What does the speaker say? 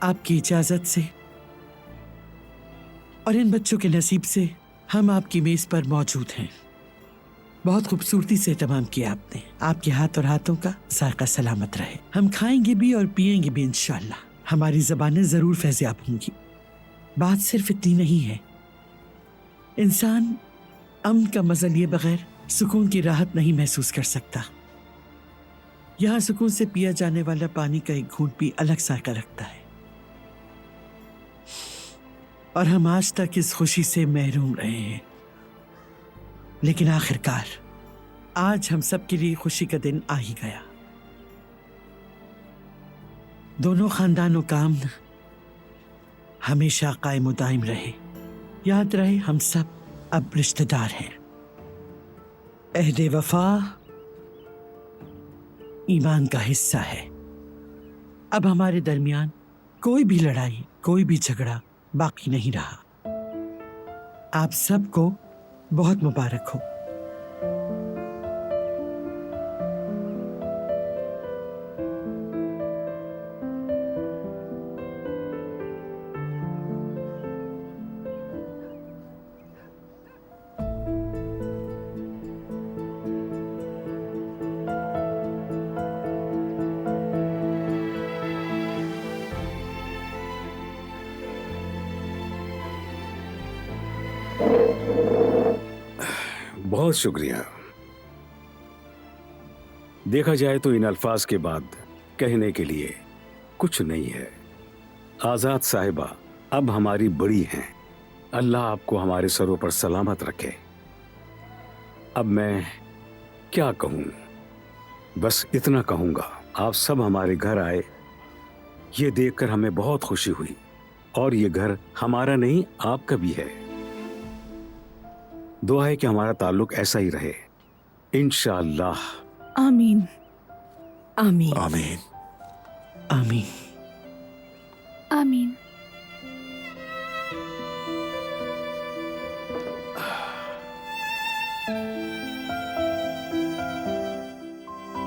आपकी इजाजत से और इन बच्चों के नसीब से हम आपकी मेज पर मौजूद हैं। बहुत खूबसूरती से तमाम किया आपने। आपके हाथ और हाथों का जायका सलामत रहे। हम खाएंगे भी और पिएंगे भी इंशाअल्लाह। हमारी ज़बानें ज़रूर फैज़याब होंगी। बात सिर्फ इतनी नहीं है, इंसान अमन का मज़ा लिए बगैर सुकून की राहत नहीं महसूस कर सकता। यहाँ सुकून से पिया जाने वाला पानी का एक घूंट भी अलग जायका रखता है, और हम आज तक इस खुशी से महरूम रहे हैं। लेकिन आखिरकार आज हम सब के लिए खुशी का दिन आ ही गया। दोनों खानदानों का अमन हमेशा कायम दायम रहे। याद रहे, हम सब अब रिश्तेदार हैं। अहदे वफा ईमान का हिस्सा है। अब हमारे दरमियान कोई भी लड़ाई, कोई भी झगड़ा बाकी नहीं रहा। आप सबको बहुत मुबारक हो। बहुत शुक्रिया। देखा जाए तो इन अल्फाज के बाद कहने के लिए कुछ नहीं है। आजाद साहिबा अब हमारी बड़ी हैं। अल्लाह आपको हमारे सरों पर सलामत रखे। अब मैं क्या कहूं, बस इतना कहूंगा, आप सब हमारे घर आए, ये देखकर हमें बहुत खुशी हुई। और ये घर हमारा नहीं, आपका भी है। दुआ है कि हमारा ताल्लुक ऐसा ही रहे, इंशाअल्लाह। आमीन आमीन आमीन। आमीन। आमीन।